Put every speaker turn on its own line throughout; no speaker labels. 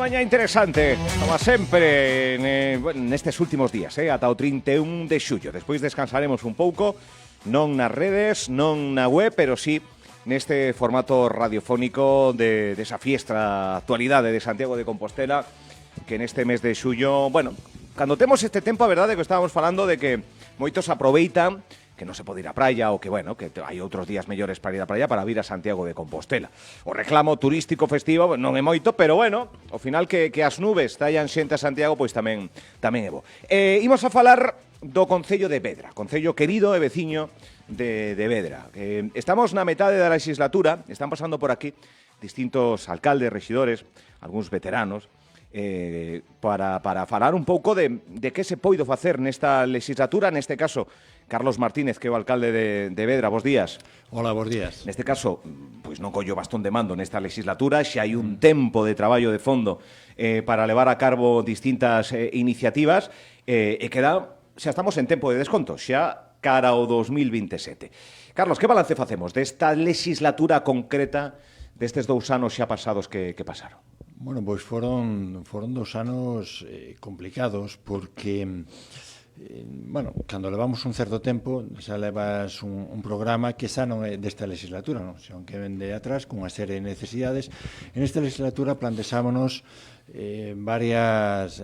mañá interesante, como sempre, nestes últimos días, ata o 31 de xullo. Despois descansaremos un pouco, non nas redes, non na web, pero sí neste formato radiofónico desa fiestra actualidade de Santiago de Compostela, que neste mes de xullo, bueno, cando temos este tempo, a verdade é que estábamos falando de que moitos aproveitan que non se pode ir á praia, ou que, bueno, que hai outros días mellores para ir á praia para vir a Santiago de Compostela. O reclamo turístico festivo non é moito, pero, bueno, ao final que as nubes traian xente a Santiago, pois tamén é bo. Imos a falar do Concello de Vedra, concello querido e veciño de Vedra. Estamos na metade da legislatura, están pasando por aquí distintos alcaldes, rexidores, algúns veteranos, para falar un pouco de que se poido facer nesta legislatura, neste caso Carlos Martínez, que é o alcalde de Vedra. Bos días.
Hola, bos días.
Neste caso, pois non collo bastón de mando nesta legislatura, xa hai un tempo de traballo de fondo para levar a cargo distintas iniciativas e xa estamos en tempo de desconto, xa cara ao 2027. Carlos, que balance facemos desta legislatura concreta destes 2 anos xa pasados que pasaron?
Bueno, pois foron 2 anos complicados porque, bueno, cando levamos un certo tempo, xa levas un programa que xa non é desta legislatura, non? Senón que ven de atrás con unha serie de necesidades. En esta legislatura plantexámonos varias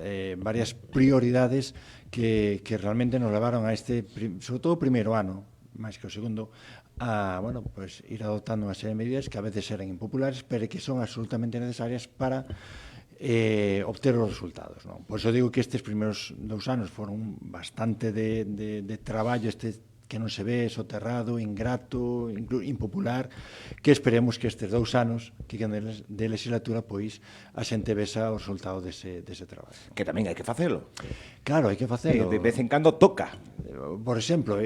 prioridades que realmente nos levaron a este, sobre todo o primeiro ano, máis que o segundo, a, bueno, pues, ir adoptando unha serie de medidas que a veces eran impopulares, pero que son absolutamente necesarias para obter os resultados, non? Por iso digo que estes primeiros 2 anos foron bastante de traballo, que non se ve, soterrado, ingrato, impopular, que esperemos que estes 2 anos que quedan de legislatura, pois, a xente vexa o resultado dese traballo.
Que tamén hai que facelo.
Claro, hai que facelo.
De vez en cando toca.
Por exemplo,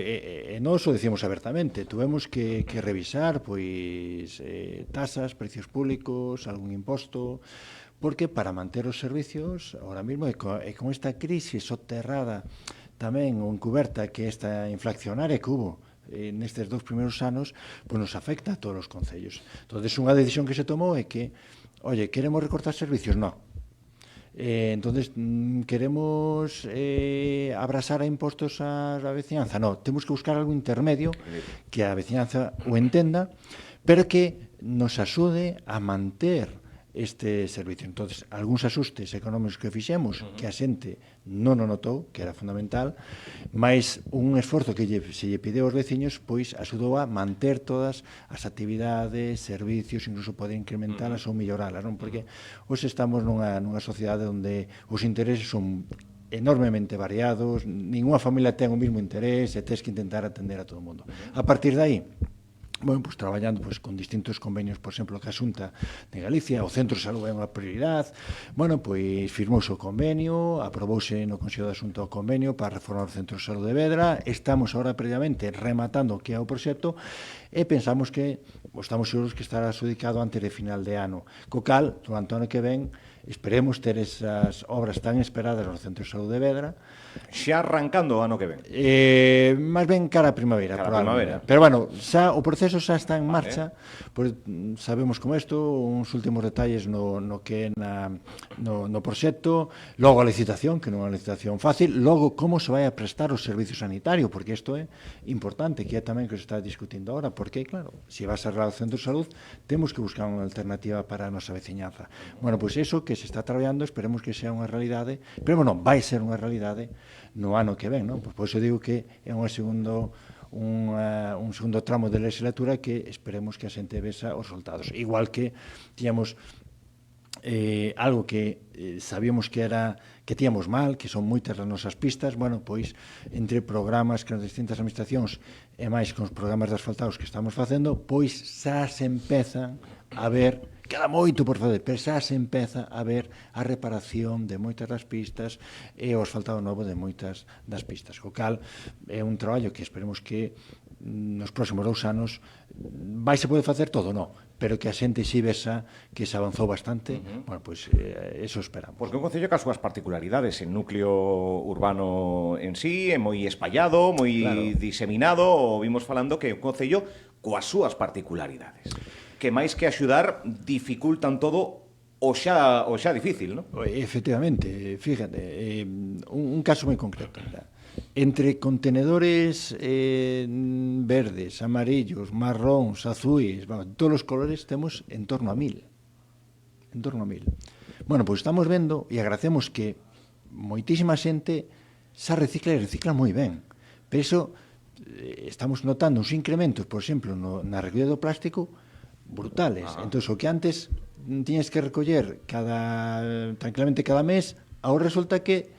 nós o decimos abertamente, tuvemos que revisar, pois, tasas, precios públicos, algún imposto, porque para manter os servicios, ahora mesmo, e con esta crise soterrada tamén ou encuberta que esta inflacionaria que hubo nestes 2 primeiros anos, pois nos afecta a todos os concellos. Entón, unha decisión que se tomou é que, oye, queremos recortar servicios? Non. Entonces, queremos abrasar a impostos a veciñanza? Non, temos que buscar algo intermedio que a veciñanza o entenda, pero que nos axude a manter este servicio. Entonces, algúns asustes económicos que fixemos, que a xente non o notou, que era fundamental, mas un esforzo que se lle pideu aos veciños, pois axudou a manter todas as actividades, servicios, incluso poder incrementalas ou melloralas, non? Porque hoxe estamos nunha sociedade onde os intereses son enormemente variados, ninguna familia ten o mismo interés e tens que intentar atender a todo o mundo. A partir de aí, bueno, pues traballando pues, con distintos convenios, por exemplo, que a Xunta de Galicia, o Centro de Salud é unha prioridade, bueno, pois firmouse o convenio, aprobouse no Consello da Xunta o convenio para reformar o Centro de Salud de Vedra, estamos ahora previamente rematando o que é o proxecto e pensamos que, estamos seguros que estará adjudicado antes de final de ano, co cal, durante o ano que ven, esperemos ter esas obras tan esperadas no Centro de Salud de Vedra,
xa arrancando o ano que ven.
Máis ben cara a primavera. Pero, bueno, xa, o proceso xa está en marcha, pois sabemos como isto, uns últimos detalles no que é no proxecto, logo a licitación, que non é unha licitación fácil, logo como se vai a prestar o servicio sanitario, porque isto é importante, que é tamén que se está discutindo agora, porque, claro, se vas a cerrar o Centro de Salud, temos que buscar unha alternativa para a nosa veciñanza. Bueno, pois iso que se está traballando, esperemos que sea unha realidade, pero, bueno, vai ser unha realidade no ano que ven, non? Pois por iso digo que é un segundo tramo de legislatura que esperemos que a xente vexa os resultados. Igual que tiñamos algo que sabíamos que tíamos mal, que son moitas das nosas pistas, bueno, pois entre programas que as distintas administracións e máis con os programas de asfaltados que estamos facendo, pois xa se empezan a ver, queda moito por fazer, pero xa se empeza a ver a reparación de moitas das pistas e o asfaltado novo de moitas das pistas. O cal é un traballo que esperemos que nos próximos 2 anos vai se poder facer todo, non, pero que a xente si vexa que se avanzou bastante, bueno, pois eso esperamos.
Porque un concello que as súas particularidades, en núcleo urbano en sí, é moi espallado, moi diseminado, o vimos falando que é un concello coas súas particularidades, que máis que axudar dificultan todo xa difícil, non?
Efectivamente, fíjate, un caso moi concreto. Mira. Entre contenedores verdes, amarillos, marróns, azuis, todos os colores temos en torno a 1000. En torno a 1000. Bueno, pois estamos vendo e agradecemos que moitísima xente xa recicla e recicla moi ben. Pero iso, estamos notando uns incrementos, por exemplo, na recollida do plástico brutales. Entón, o que antes tiñes que recoller tranquilamente cada mes, agora resulta que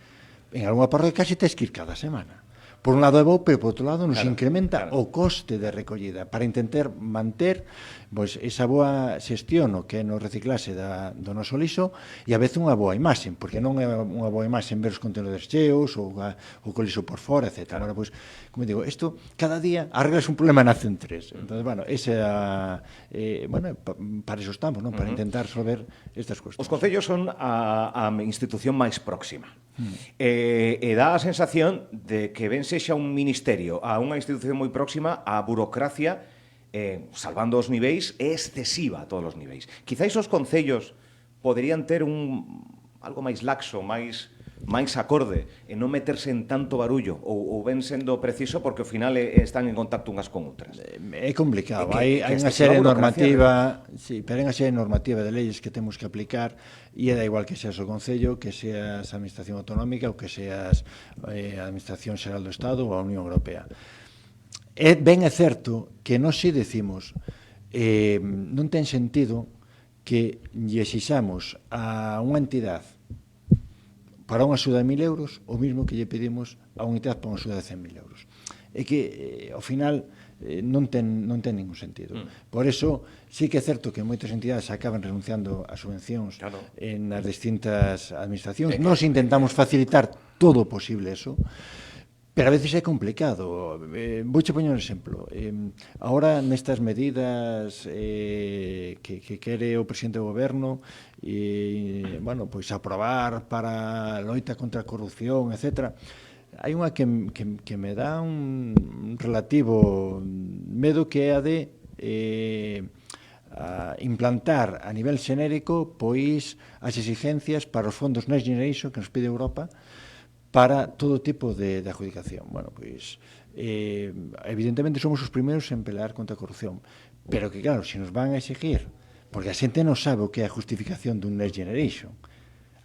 en algunha parroquia casi tens que ir cada semana. Por un lado é bo, pero por outro lado nos incrementa o coste de recollida para intentar manter pois, esa boa xestión que é no reciclase do noso lixo e a veces unha boa imaxe, porque non é unha boa imaxe ver os contenedores cheos ou co lixo por fora, etc. Agora, pois, como digo, isto cada día arreglas un problema nacen tres. Entón, bueno, para iso estamos, non? Para intentar resolver estas cuestións.
Os concellos son a institución máis próxima. E dá a sensación de que ben sexa un ministerio a unha institución moi próxima, a burocracia, salvando os niveis, é excesiva a todos os niveis. Quizáis os concellos poderían ter algo máis laxo, máis acorde, e non meterse en tanto barullo, ou ven sendo preciso porque ao final están en contacto unhas con outras.
É complicado, hai unha serie normativa, sí, pero hai unha serie normativa de leyes que temos que aplicar e é da igual que seas o Concello, que seas a Administración Autonómica ou que seas a Administración Xeral do Estado ou a Unión Europea. Ben é certo que nós si decimos non ten sentido que lle exixamos a unha entidade para unha axuda de 1.000 euros o mismo que lle pedimos a unha entidade para unha axuda de 100.000 euros. É que, ao final, non ten ningún sentido. Por eso, sí que é certo que moitas entidades acaban renunciando a subvencións nas distintas administracións. Nos intentamos facilitar todo o posible eso, pero a veces é complicado. Vouche poñer un exemplo. Ahora, nestas medidas que quere o presidente do goberno, bueno, pois aprobar para a loita contra a corrupción, etc., hai unha que me dá un relativo medo, que é a de implantar a nivel xenérico pois as exigencias para os fondos Next Generation que nos pide Europa para todo tipo de adjudicación. Bueno, pois evidentemente somos os primeiros en pelear contra a corrupción, pero que claro, se nos van a exigir, porque a xente non sabe o que é a justificación dun Next Generation,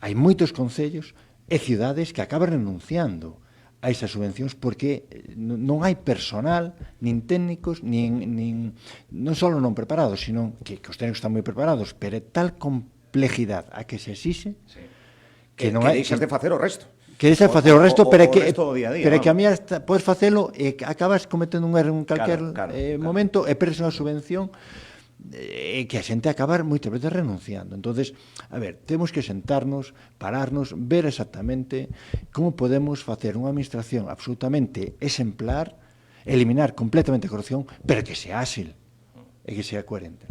hai moitos concellos e cidades que acaban renunciando a esas subvencións porque non hai personal, nin técnicos, non só non preparados, sino que os técnicos están moi preparados, pero é tal complejidade a que se exixe
que non hai... Que deixas de facer o resto.
Que deixas de facer o resto, pero que a mí podes facelo e acabas cometendo un erro en calquer momento e perdes unha subvención que a xente acaba moitas veces renunciando. Entonces, a ver, temos que sentarnos, pararnos, ver exactamente como podemos facer unha administración absolutamente exemplar, eliminar completamente a corrupción, pero que sea áxil e que sea coherente.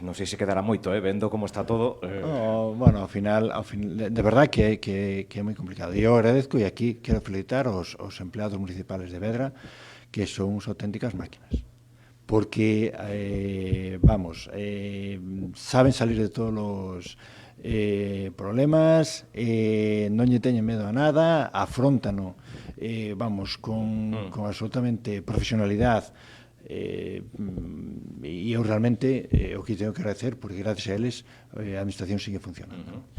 Non sei se quedará moito, vendo como está todo.
Bueno, ao final, de verdad que é moi complicado. E eu agradezco, e aquí quero felicitar aos empleados municipales de Vedra, que son unhas auténticas máquinas. Porque, saben salir de todos os problemas, non lle teñen medo a nada, afróntano, con absolutamente profesionalidade, e eu realmente o que tengo que agradecer, porque gracias a eles a administración sigue funcionando.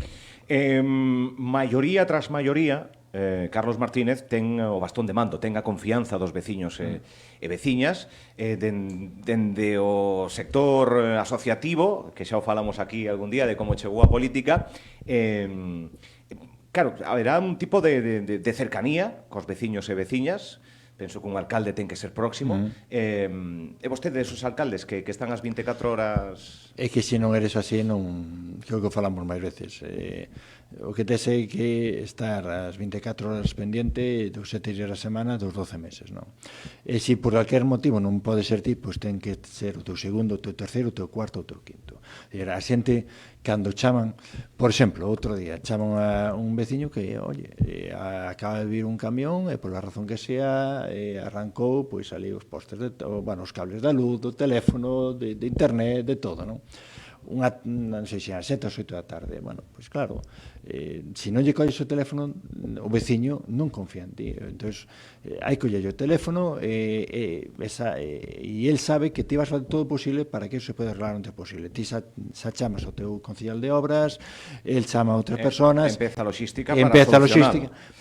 Maioría tras maioría, Carlos Martínez ten o bastón de mando, ten a confianza dos veciños e veciñas, dende o sector asociativo, que xa o falamos aquí algún día de como chegou a política. Claro, haberá un tipo de cercanía cos veciños e veciñas. Penso que un alcalde ten que ser próximo. E vostede, esos alcaldes que están as 24 horas...
É que se non eres así, non... Que é o que falamos máis veces. O que tes é que estar as 24 horas pendiente dos 7 días a semana dos 12 meses, non? E se por calquer motivo non pode ser ti, pois ten que ser o teu segundo, o teu terceiro, o teu cuarto, o teu quinto. A xente, cando chaman, por exemplo, outro día, chaman a un veciño que, acaba de vir un camión e pola razón que sea, arrancou, pois ali os postes, os cables da luz, do teléfono, de internet, de todo, non? non sei se as 7 ou 8 da tarde. Bueno, pois claro, se non lle colles o teléfono, o veciño non confía en ti. Entón, hai que coller o teléfono e el sabe que ti vas a fazer todo o posible para que eso se pode arreglar o antes posible. Ti xa chamas ao teu concilial de obras, el chama a outras personas,
empeza a logística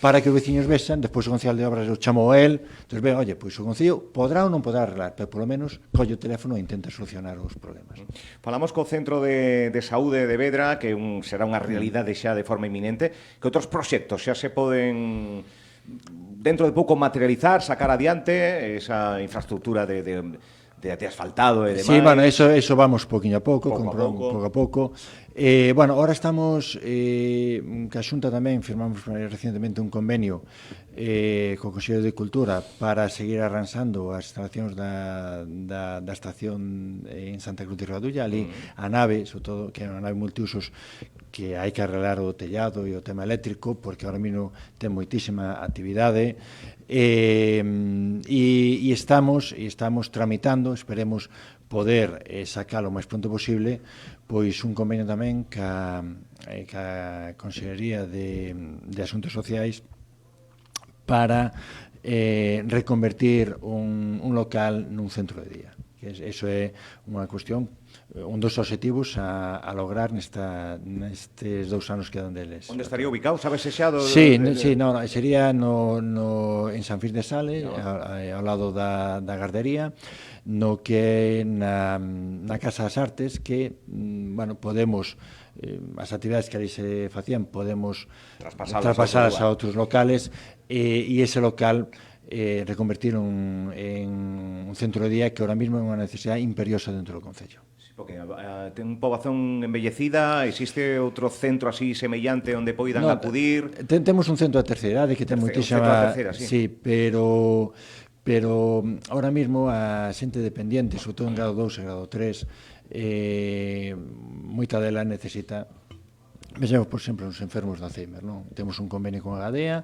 para que os veciños vexan, despois o concilial de obras o chamou a el, entón, ben, oye, pois o concilio podrá ou non podrá arreglar, pero polo menos colle o teléfono e intenta solucionar os problemas.
Falamos co Centro de Saúde de Vedra, que será unha realidade xa de forma inminente, que outros proxectos xa se poden dentro de pouco materializar, sacar adiante esa infraestructura de asfaltado e demais.
Sí, bueno, eso vamos poquinho a pouco, pouco a pouco. Bueno, ahora estamos, que a Xunta tamén firmamos recientemente un convenio co Consello de Cultura para seguir arranxando as instalacións da estación en Santa Cruz de Radulla, ali a nave, sobre todo, que é unha nave multiusos, que hai que arreglar o tellado e o tema eléctrico, porque ahora mesmo ten moitísima actividade, e estamos tramitando, esperemos poder sacar o máis pronto posible, pois un convenio tamén ca Consellería de Asuntos Sociais para reconvertir un local nun centro de día. Eso é unha cuestión, un dos obxectivos a lograr nestes 2 anos que dan deles.
Onde estaría ubicado? Sabes xa?
Sí, sería en San Fis de Sale, ao lado da gardería, no que é na Casa das Artes, que, bueno, podemos, as actividades que ali se facían, podemos traspasalas a outros locales, e ese local reconvertir en un centro de día que ahora mismo é unha necesidade imperiosa dentro do Concello.
Sí, porque ten población envellecida, existe outro centro así semellante onde poidan acudir?
Temos un centro de terceira idade que ten moitísima... Sí, pero ahora mismo a xente dependiente, sobre todo en grado 2 e grado 3, moita dela necesita... Vexemos, por exemplo, os enfermos de Alzheimer, non? Temos un convenio con a Gadea,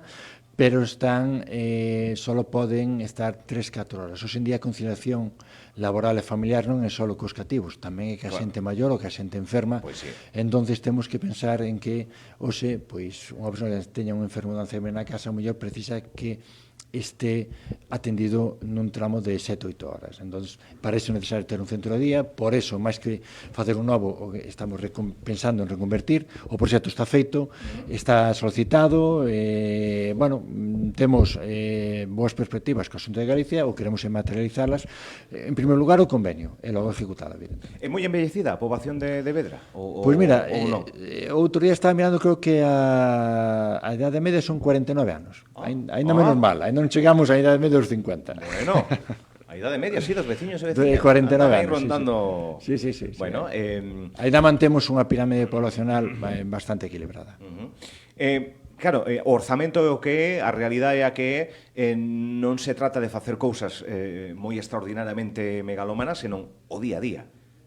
pero solo poden estar 3-4 horas. Hoxe en día a conciliación laboral e familiar non é só cos cativos, tamén é que a xente maior ou que a xente enferma. Entonces temos que pensar en que hoxe, pois, unha persoa que teña un enfermo de Alzheimer na casa, o mellor precisa que este atendido nun tramo de 7-8 horas. Entón, para iso é necesario ter un centro de día, por eso, máis que facer un novo, estamos pensando en reconvertir, o proxecto está feito, está solicitado, bueno, temos boas perspectivas coa Xunta de Galicia, ou queremos materializarlas, en primeiro lugar o convenio, e logo ejecutada, evidentemente.
É moi envellecida a poboación de Vedra?
Pois mira, outro día estaba mirando, creo que a idade media son 49 anos, ainda menos mal, ainda non chegamos á idade media dos 50.
Bueno, a idade media, sí, dos veciños e veciñas.
De 49 anos,
rondando...
Sí.
Bueno,
ainda mantemos unha pirámide poblacional bastante equilibrada.
Claro, o orzamento é o que é, a realidade é a que é, non se trata de facer cousas moi extraordinariamente megalómanas, senón o día a día.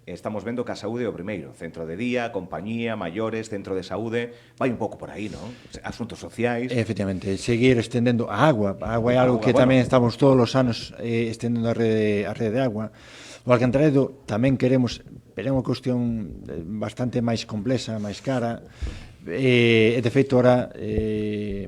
Estamos vendo que a saúde é o primeiro, centro de día, compañía, maiores, centro de saúde, vai un pouco por aí, non? Asuntos sociais.
Efectivamente, seguir estendendo a agua é algo que tamén estamos todos os anos estendendo a rede de agua. O alcantarado tamén queremos, pero é unha cuestión bastante máis complexa, máis cara, e de feito ahora,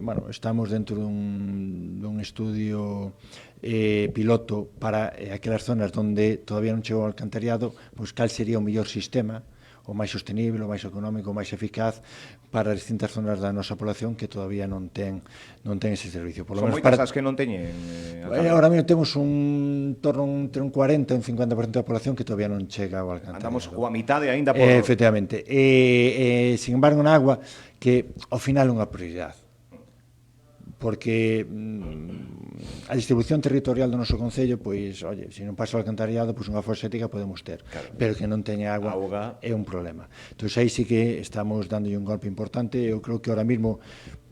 bueno, estamos dentro dun estudio piloto para aquelas zonas onde todavía non chegou o alcantariado, pois cal sería o mellor sistema, o máis sostenible, o máis económico, o máis eficaz para distintas zonas da nosa población que todavía non ten ese servicio.
Por lo menos moitas as que non teñen.
Ahora mesmo temos un torno entre un 40 e un 50% da población que todavía non chega ao alcantariado.
Andamos coa mitade aínda por...
Efectivamente. Sin embargo, na agua, que ao final é unha prioridade. Porque a distribución territorial do noso concello, pois, oye, se non pasa o alcantariado, pois unha fosa ética podemos ter, claro, pero que non teña agua é un problema. Entón, aí sí que estamos dándolle un golpe importante. Eu creo que ahora mesmo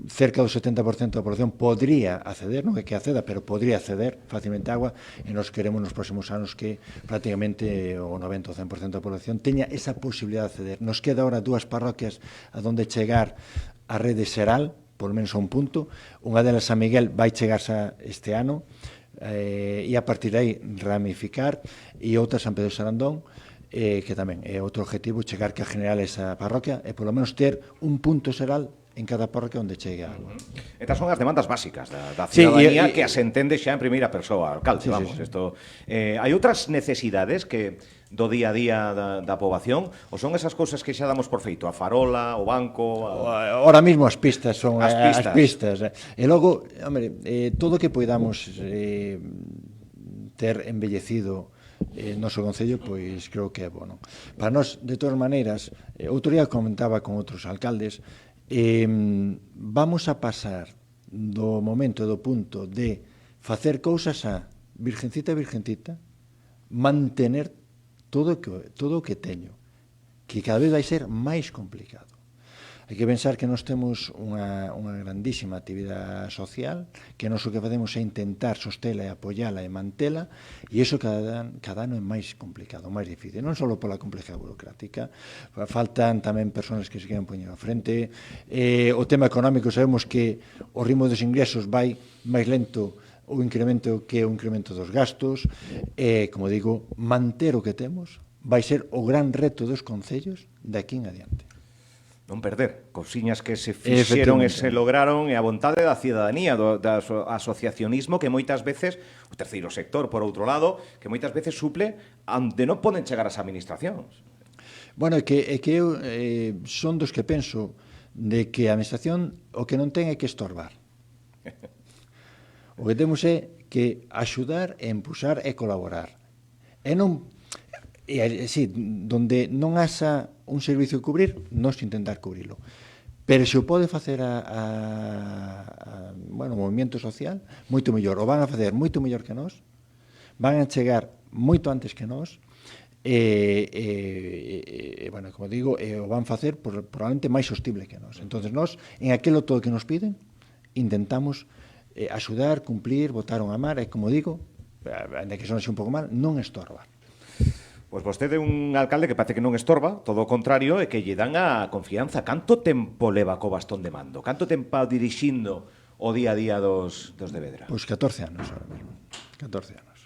cerca do 70% da población podría acceder, non é que acceda, pero podría acceder facilmente a agua, e nos queremos nos próximos anos que prácticamente o 90 ou 100% da población teña esa posibilidad de acceder. Nos queda ahora 2 parroquias a donde chegar a rede xeral, por menos a un punto. Unha delas, San Miguel, vai chegarse este ano, e a partir de aí ramificar, e outra, San Pedro de Sarandón, que tamén é outro objetivo chegar que a general esa parroquia e polo menos ter un punto xeral en cada parroquia onde chegue a agua.
Estas son as demandas básicas da ciudadanía que as entende xa en primeira persoa, alcalde, hai outras necesidades que do día a día da poboación, ou son esas cousas que xa damos por feito, a farola, o banco...
Ahora mismo as pistas son as pistas. E logo, hombre, todo o que poidamos ter embellecido noso concello, pois creo que é bueno. Para nós, de todas maneiras, outro día comentaba con outros alcaldes, vamos a pasar do momento, do punto de facer cousas a virgencita, mantener todo o que teño, que cada vez vai ser máis complicado. Hai que pensar que nós temos unha grandísima actividade social, que nós o que facemos é intentar sostela e apoiala e mantela, e iso cada ano é máis complicado, máis difícil, non só pola complexidade burocrática, faltan tamén persoas que se queran poñer á frente, o tema económico, sabemos que o ritmo dos ingresos vai máis lento o incremento que o incremento dos gastos, como digo, manter o que temos vai ser o gran reto dos concellos de aquí en adiante.
Non perder, cousiñas que se fixeron e se lograron, e a vontade da ciudadanía, do asociacionismo, que moitas veces, o terceiro sector, por outro lado, que moitas veces suple onde non poden chegar as administracións.
Bueno, é que eu son dos que penso de que a administración o que non ten é que estorbar. O que temos é que axudar, empuxar e colaborar. E non... sí, donde non haxa un servicio que cubrir, nós intentar cubrilo. Pero se o pode facer o movimento social, moito mellor. O van a facer moito mellor que nós, van a chegar moito antes que nós, bueno, como digo, o van facer probablemente máis sostible que nós. Entonces nós, en aquilo todo que nos piden, intentamos axudar, cumplir, botar un amar, e como digo, ainda que son así un pouco mal, non estorbar.
Pois vostede é un alcalde que parece que non estorba, todo o contrario, e que lle dan a confianza. Canto tempo leva co bastón de mando? Canto tempo dirixindo o día a día dos de Vedra?
Pois 14 anos ahora mesmo. 14 anos.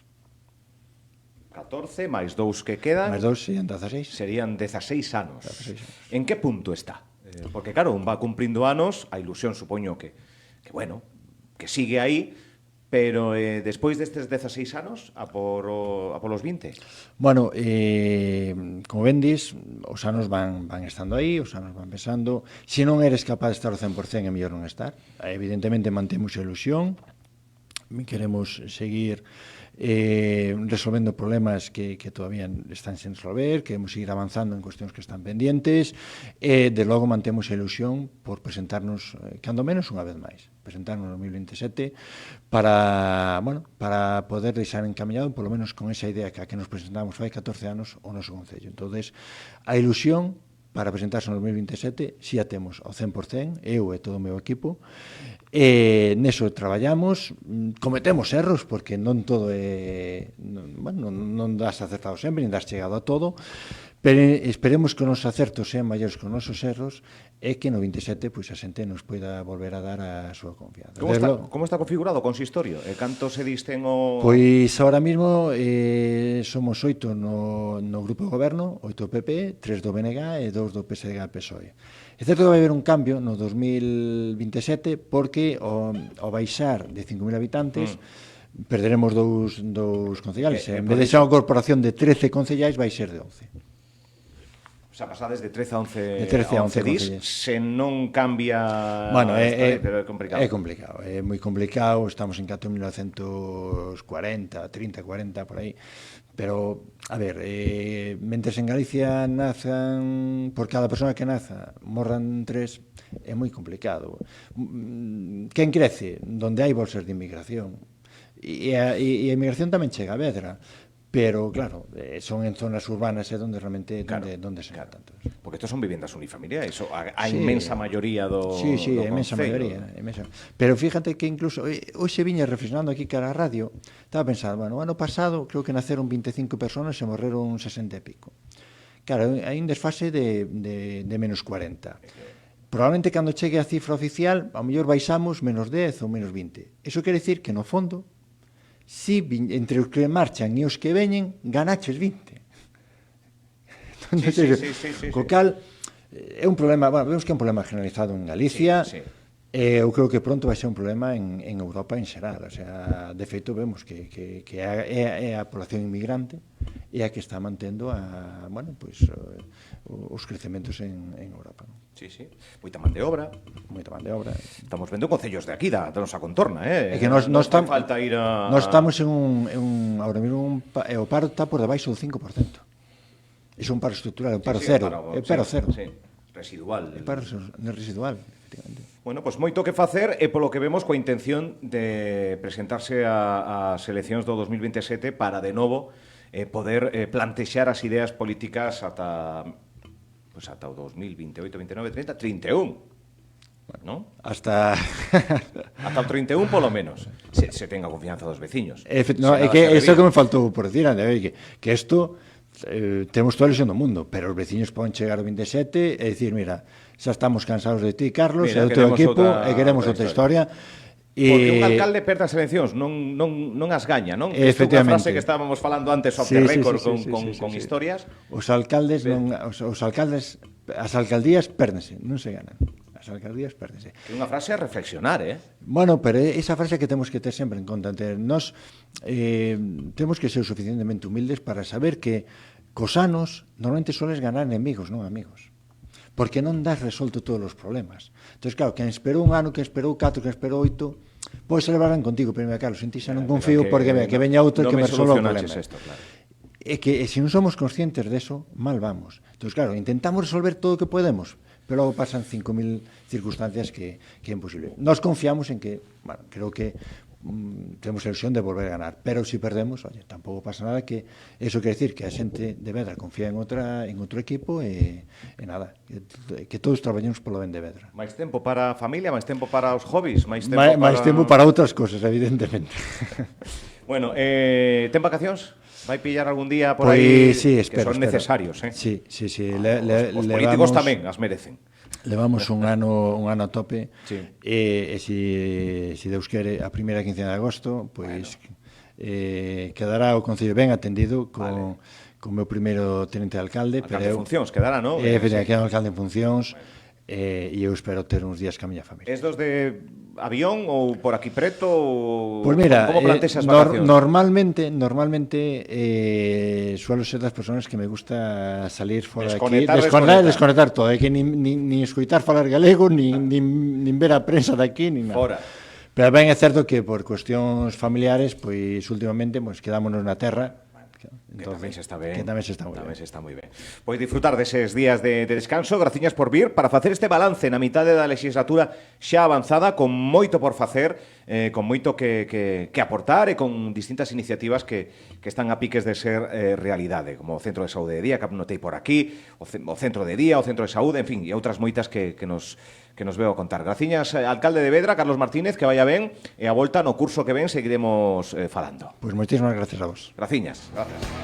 14 máis 2 que quedan.
Máis 2 serían 16.
Serían 16 anos.
16 anos.
En que punto está? Porque claro, un va cumprindo anos, a ilusión supoño que bueno, que sigue aí, pero despois destes 16 anos a por os 20.
Bueno, como ben dis, os anos van estando aí, os anos van pesando. Se non eres capaz de estar ao 100%, é mellor non estar. Evidentemente mantemos a ilusión, queremos seguir resolvendo problemas que todavía están sen resolver, queremos seguir avanzando en cuestións que están pendientes, e de logo mantemos a ilusión por presentarnos, cando menos unha vez máis, presentarnos no 2027 para poder deixar encaminhado, polo menos con esa idea que a que nos presentamos fai 14 anos o noso concello. Entonces, a ilusión para presentarse no 2027 si a temos ao 100%, eu e todo o meu equipo. Neso traballamos, cometemos erros porque non todo é, non das acertado sempre, nin das chegado a todo, pero esperemos que os nosos acertos sean maiores que os nosos erros e que no 27 pois a xente nos poida volver a dar a súa confianza.
Como está configurado o consistorio? E canto se disten o...
Pois ahora mismo somos 8 no grupo de goberno, 8 do PP, 3 do BNG e 2 do PSG-PSOE. É certo que vai haber un cambio no 2027 porque ao baixar de 5.000 habitantes perderemos dous concellais. En vez de ser unha corporación de 13 concellais vai ser de 11.
O sea, pasades de 13 a 11,
de 13 a 11
dis, se non cambia...
Bueno,
pero é complicado.
É complicado, é moi complicado, estamos en 4.940, 30, 40, por aí. Pero, a ver, mentres en Galicia nazan, por cada persona que naza, morran 3, é moi complicado. Quen crece? Donde hai bolsas de inmigración. E a inmigración tamén chega a Vedra. Pero, claro, son en zonas urbanas donde realmente donde se notan todos.
Porque estos son viviendas unifamiliares, a inmensa maioría do
Sí, a inmensa maioría. Pero fíjate que incluso, hoxe viña reflexionando aquí cara a radio, estaba pensando, bueno, o ano pasado creo que naceron 25 personas e morreron 60 e pico. Claro, hai un desfase de menos 40. Probablemente cando chegue a cifra oficial, ao mellor baixamos menos 10 ou menos 20. Eso quere decir que no fondo, si entre os que marchan e os que veñen, ganaches 20. Co cal, é un problema, bueno, vemos que é un problema generalizado en Galicia, eu creo que pronto vai ser un problema en Europa en xeral, o sea, de feito vemos que é a población inmigrante e a que está mantendo bueno, pues, os crecementos en Europa.
Sí, moita man de obra. Estamos vendo concellos de aquí, da nosa contorna,
É que nos
falta ir a...
Nós estamos ahora mesmo, o paro está por debaixo do 5%. É un paro estrutural, é un paro cero. É paro cero.
Residual.
É paro residual, efectivamente.
Bueno, pois moito que facer e polo que vemos coa intención de presentarse ás eleccións do 2027 para de novo poder plantexar as ideas políticas ata o 2028, 29, 30, 31. ¿No?
Hasta
o 31 polo menos. Se tenga confianza dos veciños.
No, é que isto que me faltou por decir, que isto temos toda a ilusión do mundo, pero os veciños poden chegar ao 27 e dicir, mira, xa estamos cansados de ti, Carlos, e do teu equipo, e queremos outra historia.
Porque un alcalde perde as eleccións, non as gaña, non?
Efectivamente.
Esta frase que estábamos falando antes off the record con historias.
Os alcaldes, as alcaldías pérdense, non se ganan. As alcaldías pérdense.
É unha frase a reflexionar,
Bueno, pero esa frase que temos que ter sempre en conta. Nós temos que ser suficientemente humildes para saber que cos anos normalmente soles ganar enemigos, non amigos. Porque non das resolto todos os problemas. Entón, claro, quen esperou un ano, quen esperou 4, quen esperou 8, pois celebrarán contigo, pero mira, Carlos, en ti xa non confío porque que veña outro que me resolva o problema. É que se non somos conscientes deso, mal vamos. Entón, claro, intentamos resolver todo o que podemos, pero logo pasan 5.000 circunstancias que é imposible. Nos confiamos en que, bueno, creo que temos a ilusión de volver a ganar, pero se perdemos, oye, tampouco pasa nada, que eso quere decir que a xente de Vedra confía en outro equipo e nada, que todos traballemos polo ben de Vedra.
Máis tempo para a familia, máis tempo para os hobbies, máis
tempo para outras cosas, evidentemente.
Bueno, ten vacacións? Vai pillar algún día por aí que son necesarios,
Sí.
Os políticos tamén as merecen.
Levamos un ano a tope e se Deus quere a primeira quincena de agosto pois quedará o Concello ben atendido con meu primeiro tenente de alcalde.
Alcalde en funcións, quedará, non?
Queda o alcalde en funcións e eu espero ter uns días ca miña familia.
Es dos de avión ou por aquí preto?
Pois mira,
como plantexas vacacións?
Normalmente suelo ser das persoas que me gusta salir fora de aquí, desconectar todo, que nin escoitar falar galego, nin ver a prensa de aquí, nin nada.
Fora.
Pero ben é certo que por cuestións familiares, pois últimamente quedámonos na terra.
Que tamén se está ben.
Que tamén se está
moi ben. Pois disfrutar deses días de descanso. Graciñas por vir para facer este balance na mitade da legislatura xa avanzada, con moito por facer, con moito que aportar e con distintas iniciativas que están a piques de ser realidade, como o Centro de Saúde de Día, que notei por aquí, o Centro de Día, o Centro de Saúde, en fin, e outras moitas que nos veo a contar. Graciñas, alcalde de Vedra, Carlos Martínez, que vaya ben, e a volta no curso que ven seguiremos falando.
Pois moitísimas gracias a vos.
Graciñas. Gracias.